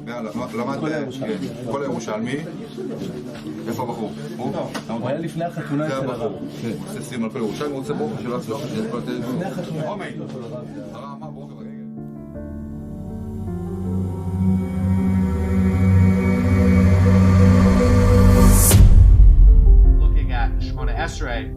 למד כל הירושלמי. איפה הבחור? הוא היה לפני החתונה אצל הרב. עושה סיום על כל ירושלמי, הוא רוצה ברוך שלא אצלו. לפני החתונה. הרב אמר ברוך רגע.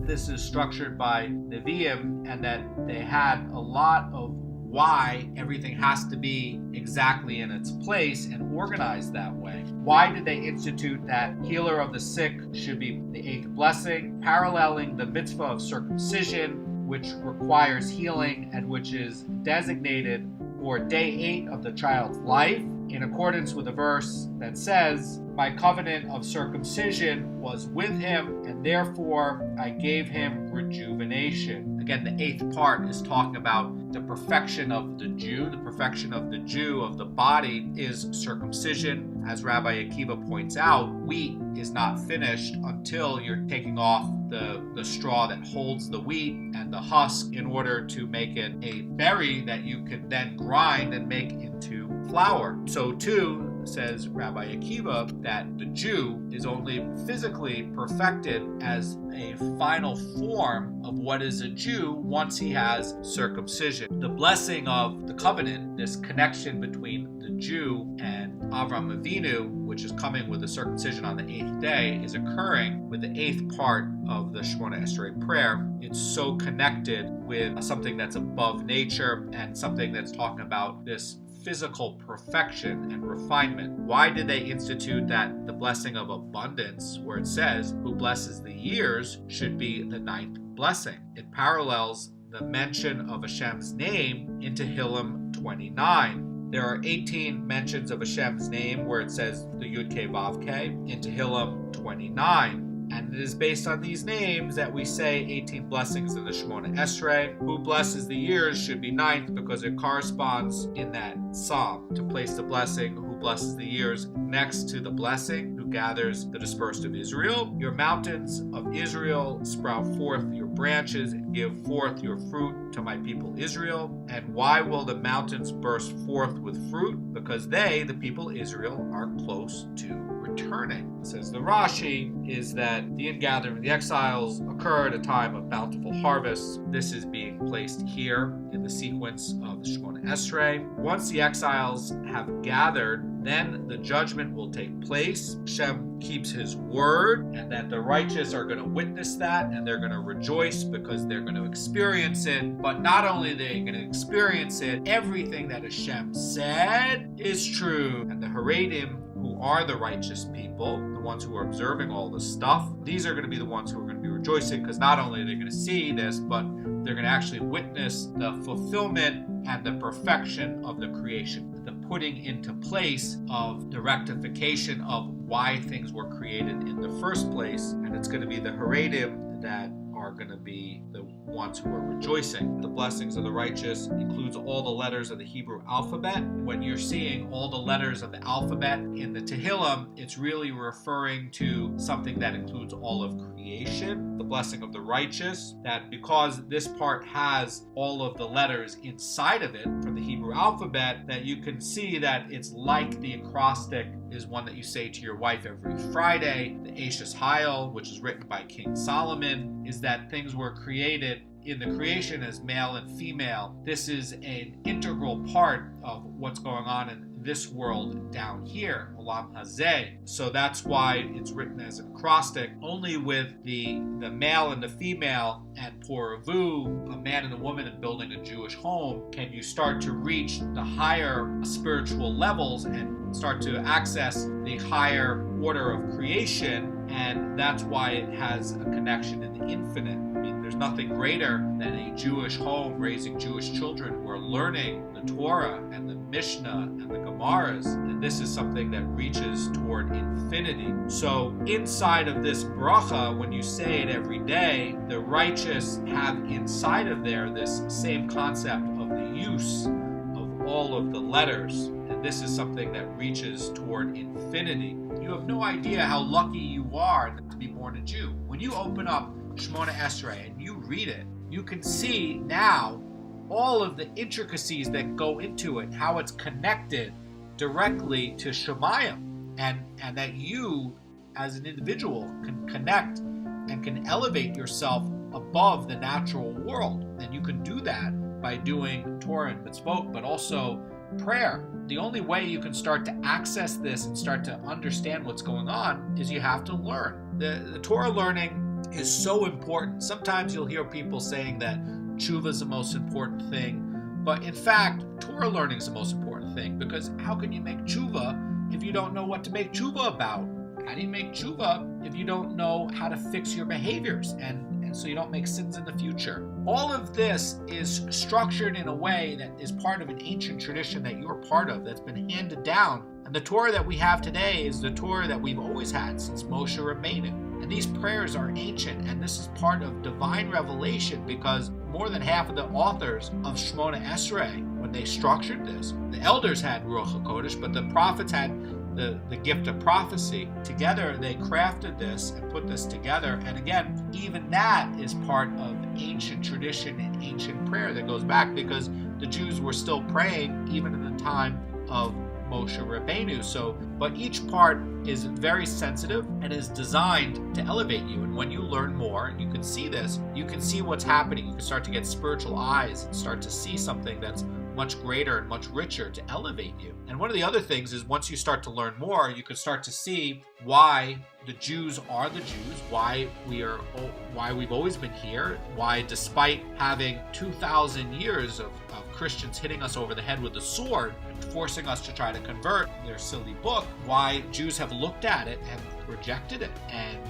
This is structured by Nevi'im, and that they had a lot of why everything has to be exactly in its place and organized that way. Why did they institute that healer of the sick should be the 8th blessing, paralleling the mitzvah of circumcision, which requires healing and which is designated for day 8 of the child's life, in accordance with a verse that says, "My covenant of circumcision was with him, and therefore I gave him rejuvenation." Again, the 8th part is talking about the perfection of the Jew. The perfection of the Jew, of the body, is circumcision. As Rabbi Akiva points out, wheat is not finished until you're taking off the straw that holds the wheat and the husk in order to make it a berry that you can then grind and make into flour. So too, says Rabbi Akiva, that the Jew is only physically perfected as a final form of what is a Jew once he has circumcision. The blessing of the covenant, this connection between the Jew and Avram Avinu, which is coming with the circumcision on the 8th day, is occurring with the 8th part of the Shemona Esrei prayer. It's so connected with something that's above nature and something that's talking about this physical perfection and refinement. Why did they institute that the blessing of abundance, where it says, "Who blesses the years," should be the 9th blessing? It parallels the mention of Hashem's name in TEHILIM 29. There are 18 mentions of Hashem's name where it says the Yud K Vav K in TEHILIM 29. And it is based on these names that we say 18 blessings in the Shemona Esrei. Who blesses the years should be 9th because it corresponds in that psalm to place the blessing, who blesses the years, next to the blessing, who gathers the dispersed of Israel. Your mountains of Israel sprout forth your branches and give forth your fruit to my people Israel. And why will the mountains burst forth with fruit? Because they, the people Israel, are close to returning. Says the Rashi, is that the ingathering of the exiles occurred at a time of bountiful harvests. This is being placed here in the sequence of the Shemona Esrei. Once the exiles have gathered, then the judgment will take place. Hashem keeps his word, and that the righteous are going to witness that, and they're going to rejoice because they're going to experience it. But not only are they going to experience it, everything that Hashem said is true. And the Haredim, who are the righteous people, the ones who are observing all this stuff, these are going to be the ones who are going to be rejoicing, because not only are they going to see this, but they're going to actually witness the fulfillment and the perfection of the creation, the putting into place of the rectification of why things were created in the first place. And it's going to be the Haredim that are going to be the ones who are rejoicing. The blessings of the righteous includes all the letters of the Hebrew alphabet. When you're seeing all the letters of the alphabet in the Tehillim, it's really referring to something that includes all of creation. The blessing of the righteous, that because this part has all of the letters inside of it from the Hebrew alphabet, that you can see that it's like the acrostic is one that you say to your wife every Friday. The Ashes Hayel, which is written by King Solomon, is that things were created in the creation as male and female. This is an integral part of what's going on in this world down here, Olam Hazeh. So that's why it's written as an acrostic. Only with the male and the female and Poravu, a man and a woman, and building a Jewish home, can you start to reach the higher spiritual levels and start to access the higher order of creation. And that's why it has a connection in the infinite. I mean, there's nothing greater than a Jewish home raising Jewish children who are learning the Torah and the Mishnah and the Gemaras. And this is something that reaches toward infinity. So inside of this bracha, when you say it every day, the righteous have inside of there this same concept of the use of all of the letters. And this is something that reaches toward infinity. You have no idea how lucky you are to be born a Jew. When you open up Shemona Esrei and you read it, you can see now all of the intricacies that go into it, how it's connected directly to SHEMAYIM, and that you as an individual can connect and can elevate yourself above the natural world. And you can do that by doing Torah and mitzvot, but also prayer. The only way you can start to access this and start to understand what's going on is you have to learn. The Torah learning is so important. Sometimes you'll hear people saying that tshuva is the most important thing, but in fact, Torah learning is the most important thing, because how can you make tshuva if you don't know what to make tshuva about? How do you make tshuva if you don't know how to fix your behaviors and so you don't make sins in the future? All of this is structured in a way that is part of an ancient tradition that you're part of, that's been handed down. And the Torah that we have today is the Torah that we've always had since Moshe Rabbeinu. And these prayers are ancient, and this is part of divine revelation, because more than half of the authors of Shemona Esrei, when they structured this, the elders had Ruach HaKodesh, but the prophets had the gift of prophecy. Together they crafted this and put this together. And again, even that is part of ancient tradition and ancient prayer that goes back, because the Jews were still praying even in the time of Moshe Rabbeinu. So, but each part is very sensitive and is designed to elevate you. And when you learn more, and you can see this, you can see what's happening. You can start to get spiritual eyes and start to see something that's much greater and much richer to elevate you. And one of the other things is, once you start to learn more, you can start to see why the Jews are the Jews, why we've always been here, why despite having 2,000 years of Christians hitting us over the head with a sword and forcing us to try to convert their silly book, why Jews have looked at it and rejected it and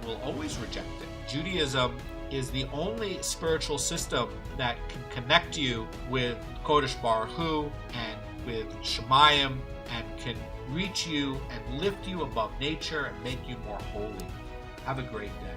will always reject it. Judaism is the only spiritual system that can connect you with Kodesh Baruch Hu and with Shemayim, and can reach you and lift you above nature and make you more holy. Have a great day.